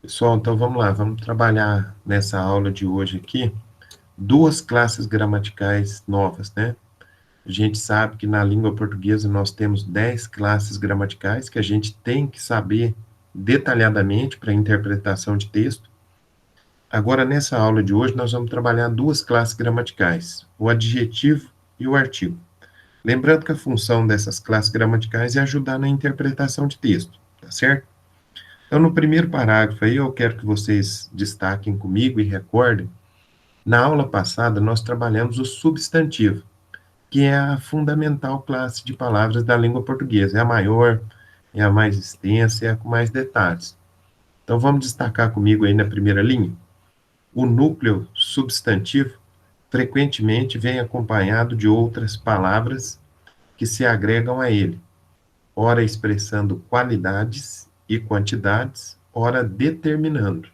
Pessoal, então vamos lá, vamos trabalhar nessa aula de hoje aqui duas classes gramaticais novas, né? A gente sabe que na língua portuguesa nós temos 10 classes gramaticais que a gente tem que saber detalhadamente para interpretação de texto. Agora, nessa aula de hoje, nós vamos trabalhar duas classes gramaticais, o adjetivo e o artigo. Lembrando que a função dessas classes gramaticais é ajudar na interpretação de texto, tá certo? Então, no primeiro parágrafo aí, eu quero que vocês destaquem comigo e recordem. Na aula passada, nós trabalhamos o substantivo, que é a fundamental classe de palavras da língua portuguesa. É a maior, é a mais extensa, é a com mais detalhes. Então, vamos destacar comigo aí na primeira linha. O núcleo substantivo frequentemente vem acompanhado de outras palavras que se agregam a ele, ora expressando qualidades e quantidades, ora determinando.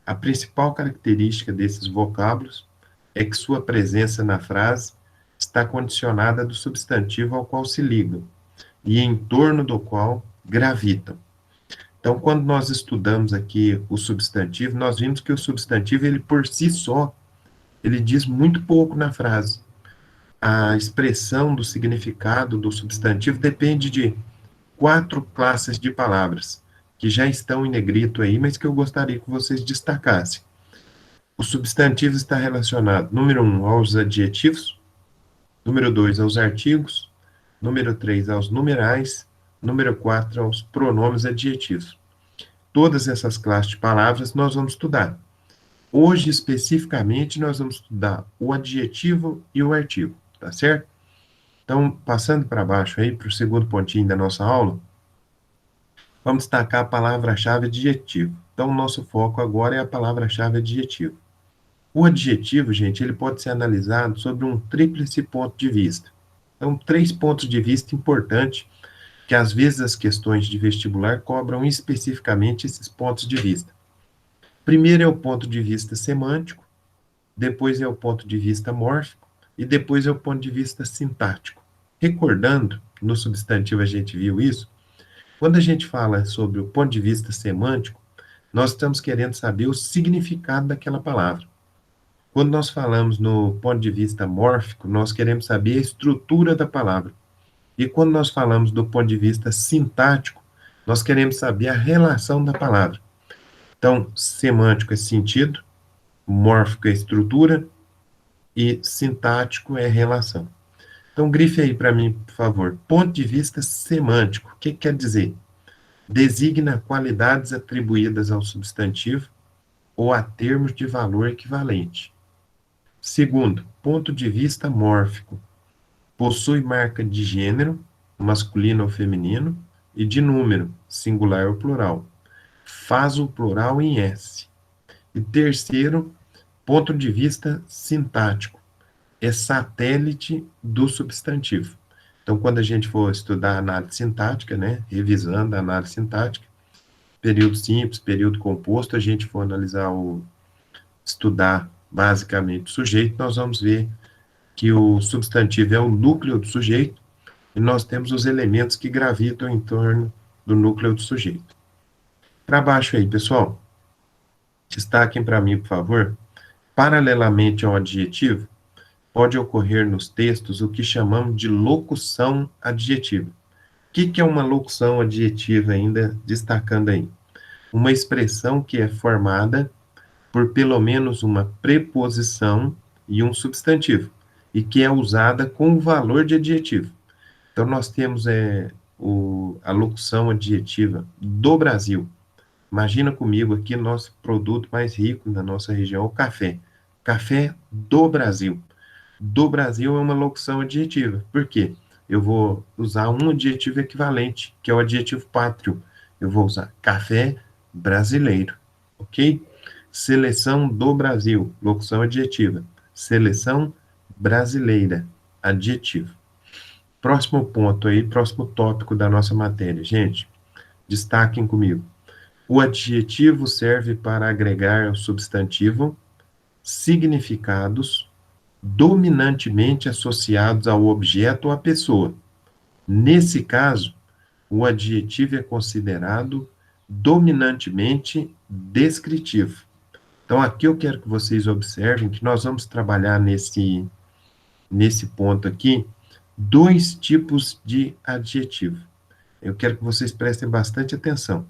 A principal característica desses vocábulos é que sua presença na frase está condicionada do substantivo ao qual se ligam e em torno do qual gravitam. Então, quando nós estudamos aqui o substantivo, nós vimos que o substantivo, ele por si só, ele diz muito pouco na frase. A expressão do significado do substantivo depende de 4 classes de palavras, que já estão em negrito aí, mas que eu gostaria que vocês destacassem. O substantivo está relacionado, número 1, aos adjetivos, número 2, aos artigos, número 3, aos numerais, número 4, aos pronomes adjetivos. Todas essas classes de palavras nós vamos estudar. Hoje, especificamente, nós vamos estudar o adjetivo e o artigo, tá certo? Então, passando para baixo aí, para o segundo pontinho da nossa aula, vamos destacar a palavra-chave adjetivo. Então, o nosso foco agora é a palavra-chave adjetivo. O adjetivo, gente, ele pode ser analisado sobre um tríplice ponto de vista. Então, 3 pontos de vista importantes, que às vezes as questões de vestibular cobram especificamente esses pontos de vista. Primeiro é o ponto de vista semântico, depois é o ponto de vista mórfico e depois é o ponto de vista sintático. Recordando, no substantivo a gente viu isso, quando a gente fala sobre o ponto de vista semântico, nós estamos querendo saber o significado daquela palavra. Quando nós falamos no ponto de vista mórfico, nós queremos saber a estrutura da palavra. E quando nós falamos do ponto de vista sintático, nós queremos saber a relação da palavra. Então, semântico é sentido, mórfico é estrutura e sintático é relação. Então, grife aí para mim, por favor. Ponto de vista semântico. O que quer dizer? Designa qualidades atribuídas ao substantivo ou a termos de valor equivalente. Segundo, ponto de vista mórfico. Possui marca de gênero, masculino ou feminino, e de número, singular ou plural. Faz o plural em S. E terceiro, ponto de vista sintático. É satélite do substantivo. Então, quando a gente for estudar análise sintática, né, revisando a análise sintática, período simples, período composto, a gente for estudar basicamente o sujeito, nós vamos ver que o substantivo é o núcleo do sujeito e nós temos os elementos que gravitam em torno do núcleo do sujeito. Para baixo aí, pessoal. Destaquem para mim, por favor. Paralelamente ao adjetivo, pode ocorrer nos textos o que chamamos de locução adjetiva. O que é uma locução adjetiva ainda, destacando aí? Uma expressão que é formada por pelo menos uma preposição e um substantivo, e que é usada com o valor de adjetivo. Então, nós temos a locução adjetiva do Brasil. Imagina comigo aqui nosso produto mais rico da nossa região, o café. Café do Brasil. Do Brasil é uma locução adjetiva. Por quê? Eu vou usar um adjetivo equivalente, que é o adjetivo pátrio. Eu vou usar café brasileiro, ok? Seleção do Brasil, locução adjetiva. Seleção brasileira, adjetivo. Próximo ponto aí, próximo tópico da nossa matéria. Gente, destaquem comigo. O adjetivo serve para agregar ao substantivo significados dominantemente associados ao objeto ou à pessoa. Nesse caso, o adjetivo é considerado dominantemente descritivo. Então, aqui eu quero que vocês observem que nós vamos trabalhar nesse ponto aqui, dois tipos de adjetivo. Eu quero que vocês prestem bastante atenção.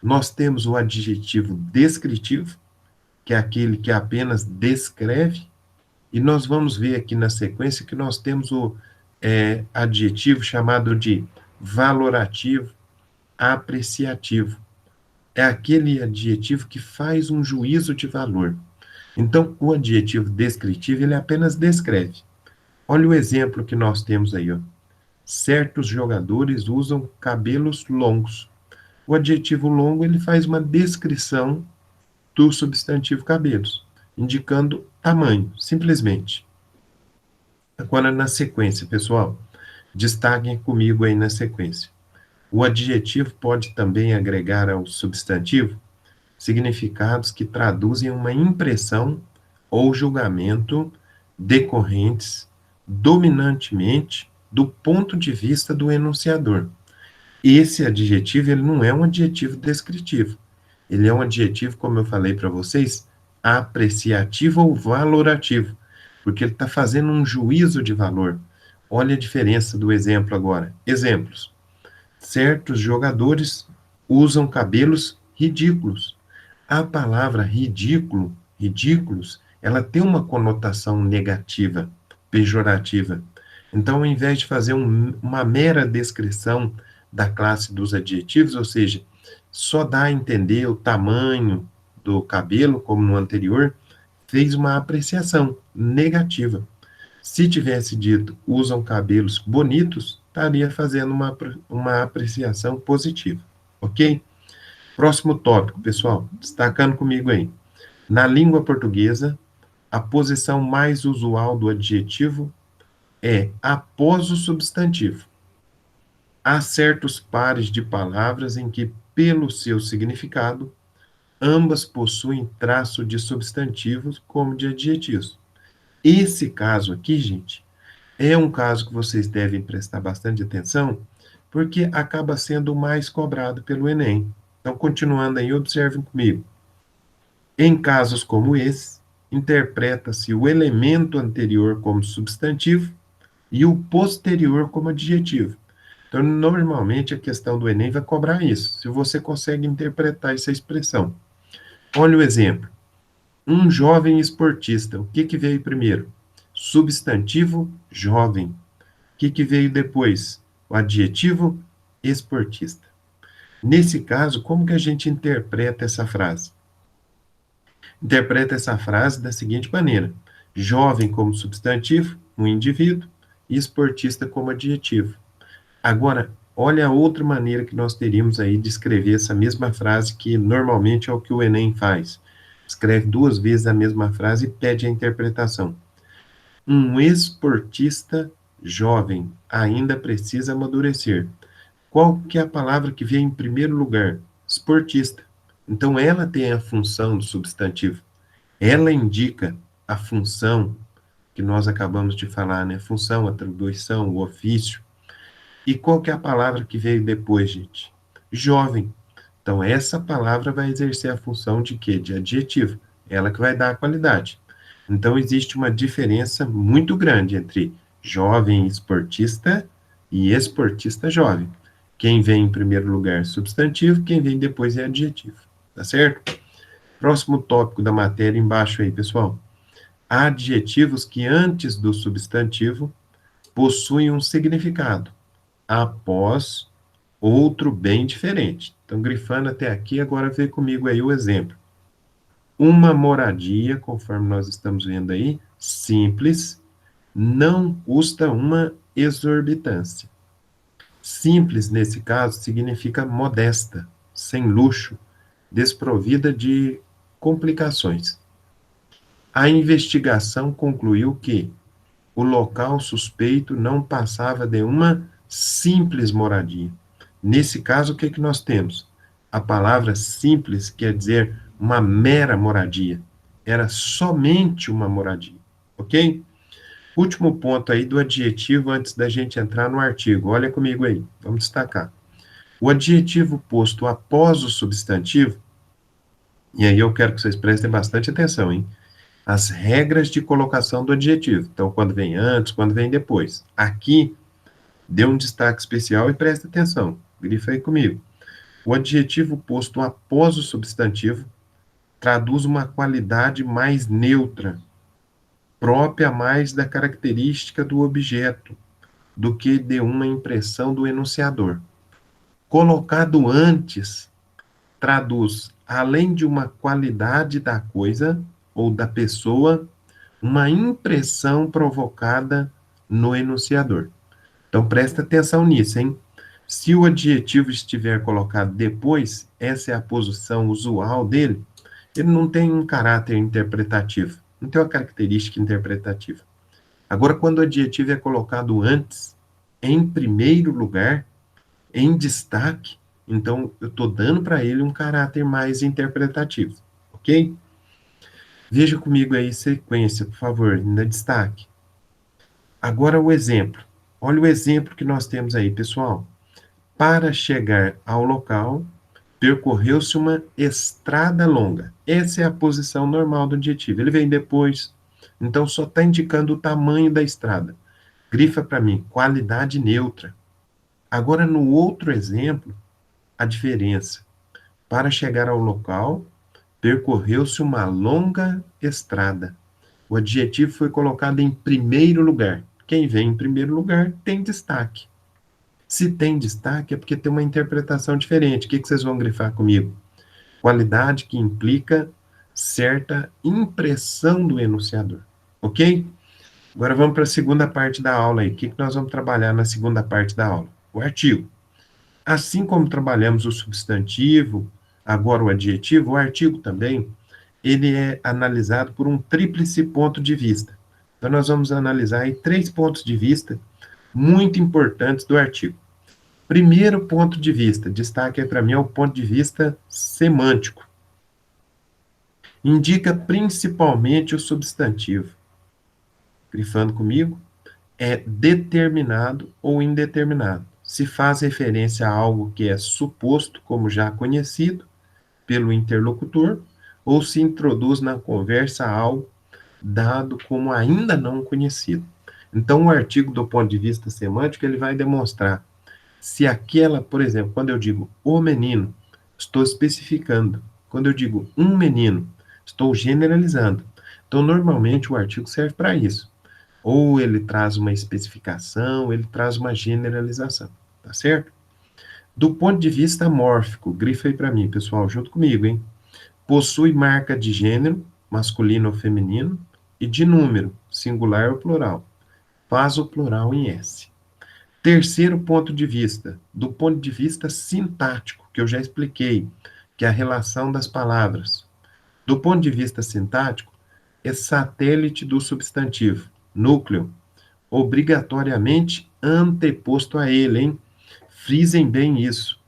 Nós temos o adjetivo descritivo, que é aquele que apenas descreve, e nós vamos ver aqui na sequência que nós temos o adjetivo chamado de valorativo, apreciativo. É aquele adjetivo que faz um juízo de valor. Então, o adjetivo descritivo, ele apenas descreve. Olha o exemplo que nós temos aí, ó. Certos jogadores usam cabelos longos. O adjetivo longo, ele faz uma descrição do substantivo cabelos, indicando tamanho, simplesmente. Agora, na sequência, pessoal, destaquem comigo aí na sequência. O adjetivo pode também agregar ao substantivo significados que traduzem uma impressão ou julgamento decorrentes dominantemente do ponto de vista do enunciador. Esse adjetivo, ele não é um adjetivo descritivo. Ele é um adjetivo, como eu falei para vocês, apreciativo ou valorativo, porque ele está fazendo um juízo de valor. Olha a diferença do exemplo agora. Exemplos. Certos jogadores usam cabelos ridículos. A palavra ridículo, ridículos, ela tem uma conotação negativa, pejorativa. Então, ao invés de fazer uma mera descrição da classe dos adjetivos, ou seja, só dá a entender o tamanho do cabelo, como no anterior, fez uma apreciação negativa. Se tivesse dito usam cabelos bonitos, estaria fazendo uma apreciação positiva, ok? Próximo tópico, pessoal, destacando comigo aí. Na língua portuguesa, a posição mais usual do adjetivo é após o substantivo. Há certos pares de palavras em que, pelo seu significado, ambas possuem traço de substantivos como de adjetivos. Esse caso aqui, gente, é um caso que vocês devem prestar bastante atenção, porque acaba sendo o mais cobrado pelo Enem. Então, continuando aí, observem comigo. Em casos como esse, interpreta-se o elemento anterior como substantivo e o posterior como adjetivo. Então, normalmente, a questão do Enem vai cobrar isso, se você consegue interpretar essa expressão. Olha o exemplo. Um jovem esportista. O que veio primeiro? Substantivo jovem. O que veio depois? O adjetivo esportista. Nesse caso, como que a gente interpreta essa frase? Interpreta essa frase da seguinte maneira: jovem como substantivo, um indivíduo, e esportista como adjetivo. Agora, olha a outra maneira que nós teríamos aí de escrever essa mesma frase, que normalmente é o que o Enem faz. Escreve duas vezes a mesma frase e pede a interpretação. Um esportista jovem ainda precisa amadurecer. Qual que é a palavra que vem em primeiro lugar? Esportista. Então, ela tem a função do substantivo. Ela indica a função que nós acabamos de falar, né? Função, atribuição, o ofício. E qual que é a palavra que veio depois, gente? Jovem. Então, essa palavra vai exercer a função de quê? De adjetivo. Ela que vai dar a qualidade. Então, existe uma diferença muito grande entre jovem esportista e esportista jovem. Quem vem em primeiro lugar é substantivo, quem vem depois é adjetivo. Tá certo? Próximo tópico da matéria embaixo aí, pessoal. Há adjetivos que antes do substantivo possuem um significado, após outro bem diferente. Então, grifando até aqui, agora vê comigo aí o exemplo. Uma moradia, conforme nós estamos vendo aí, simples, não custa uma exorbitância. Simples, nesse caso, significa modesta, sem luxo, desprovida de complicações. A investigação concluiu que o local suspeito não passava de uma simples moradia. Nesse caso, o que nós temos? A palavra simples quer dizer uma mera moradia. Era somente uma moradia, ok? Último ponto aí do adjetivo antes da gente entrar no artigo. Olha comigo aí, vamos destacar. O adjetivo posto após o substantivo, e aí eu quero que vocês prestem bastante atenção, hein? As regras de colocação do adjetivo. Então, quando vem antes, quando vem depois. Aqui, dê um destaque especial e preste atenção. Grifa aí comigo. O adjetivo posto após o substantivo traduz uma qualidade mais neutra, própria mais da característica do objeto, do que de uma impressão do enunciador. Colocado antes, traduz, além de uma qualidade da coisa ou da pessoa, uma impressão provocada no enunciador. Então, presta atenção nisso, hein? Se o adjetivo estiver colocado depois, essa é a posição usual dele, ele não tem um caráter interpretativo, não tem uma característica interpretativa. Agora, quando o adjetivo é colocado antes, em primeiro lugar, em destaque, então eu estou dando para ele um caráter mais interpretativo, ok? Veja comigo aí sequência, por favor, ainda destaque. Agora o exemplo. Olha o exemplo que nós temos aí, pessoal. Para chegar ao local, percorreu-se uma estrada longa. Essa é a posição normal do adjetivo. Ele vem depois, então só está indicando o tamanho da estrada. Grifa para mim, qualidade neutra. Agora, no outro exemplo, a diferença. Para chegar ao local, percorreu-se uma longa estrada. O adjetivo foi colocado em primeiro lugar. Quem vem em primeiro lugar tem destaque. Se tem destaque é porque tem uma interpretação diferente. O que vocês vão grifar comigo? Qualidade que implica certa impressão do enunciador. Ok? Agora vamos para a segunda parte da aula aí. O que nós vamos trabalhar na segunda parte da aula? O artigo. Assim como trabalhamos o substantivo, agora o adjetivo, o artigo também, ele é analisado por um tríplice ponto de vista. Então, nós vamos analisar aí 3 pontos de vista muito importantes do artigo. Primeiro ponto de vista, destaque aí para mim, é o ponto de vista semântico. Indica principalmente o substantivo. Grifando comigo, é determinado ou indeterminado. Se faz referência a algo que é suposto como já conhecido pelo interlocutor, ou se introduz na conversa algo dado como ainda não conhecido. Então, o artigo, do ponto de vista semântico, ele vai demonstrar se aquela, por exemplo, quando eu digo o menino, estou especificando. Quando eu digo um menino, estou generalizando. Então, normalmente, o artigo serve para isso. Ou ele traz uma especificação, ele traz uma generalização, tá certo? Do ponto de vista mórfico, grifa aí para mim, pessoal, junto comigo, hein? Possui marca de gênero, masculino ou feminino, e de número, singular ou plural. Faz o plural em S. Terceiro ponto de vista, do ponto de vista sintático, que eu já expliquei, que é a relação das palavras. Do ponto de vista sintático, é satélite do substantivo, núcleo, obrigatoriamente anteposto a ele, hein? Frisem bem isso.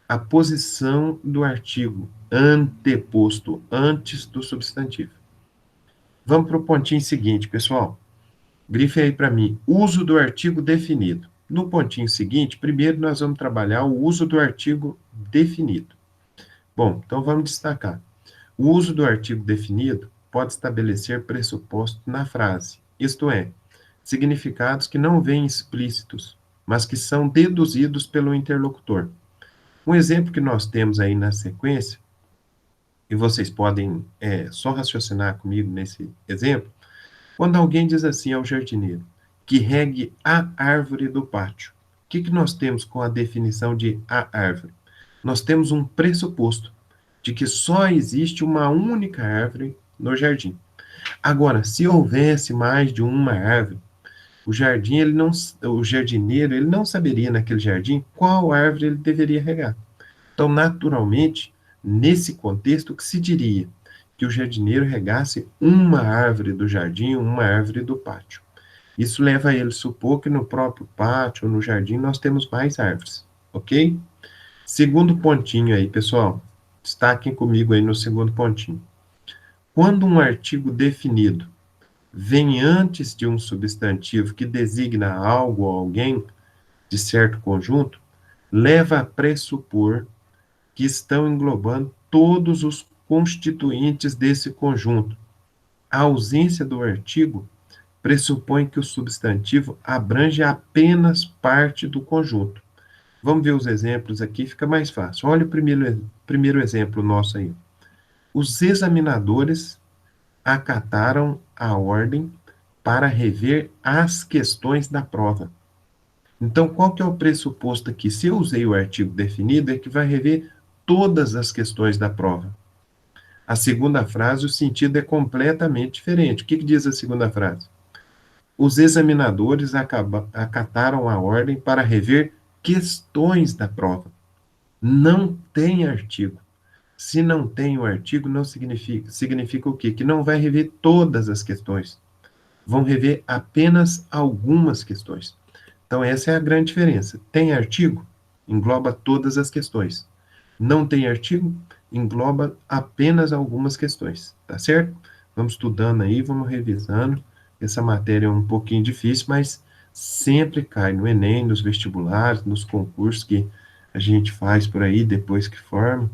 A posição do artigo, anteposto, antes do substantivo. Vamos para o pontinho seguinte, pessoal. Grife aí para mim, uso do artigo definido. No pontinho seguinte, primeiro nós vamos trabalhar o uso do artigo definido. Bom, então vamos destacar. O uso do artigo definido pode estabelecer pressuposto na frase, isto é, significados que não vêm explícitos, mas que são deduzidos pelo interlocutor. Um exemplo que nós temos aí na sequência, e vocês podem só raciocinar comigo nesse exemplo, quando alguém diz assim ao jardineiro, que regue a árvore do pátio. O que nós temos com a definição de a árvore? Nós temos um pressuposto de que só existe uma única árvore no jardim. Agora, se houvesse mais de uma árvore, o jardineiro ele não saberia naquele jardim qual árvore ele deveria regar. Então, naturalmente, nesse contexto, o que se diria? Que o jardineiro regasse uma árvore do jardim, uma árvore do pátio. Isso leva a ele a supor que no próprio pátio, no jardim, nós temos mais árvores, ok? Segundo pontinho aí, pessoal, destaquem comigo aí no segundo pontinho. Quando um artigo definido vem antes de um substantivo que designa algo ou alguém de certo conjunto, leva a pressupor que estão englobando todos os constituintes desse conjunto. A ausência do artigo pressupõe que o substantivo abrange apenas parte do conjunto. Vamos ver os exemplos aqui, fica mais fácil. Olha o primeiro exemplo nosso aí. Os examinadores acataram a ordem para rever as questões da prova. Então, qual que é o pressuposto aqui? Se eu usei o artigo definido, é que vai rever todas as questões da prova. A segunda frase, o sentido é completamente diferente. O que diz a segunda frase? Os examinadores acataram a ordem para rever questões da prova. Não tem artigo. Se não tem o artigo, não significa o quê? Que não vai rever todas as questões. Vão rever apenas algumas questões. Então, essa é a grande diferença. Tem artigo? Engloba todas as questões. Não tem artigo? Engloba apenas algumas questões. Tá certo? Vamos estudando aí, vamos revisando. Essa matéria é um pouquinho difícil, mas sempre cai no Enem, nos vestibulares, nos concursos que a gente faz por aí depois que forma.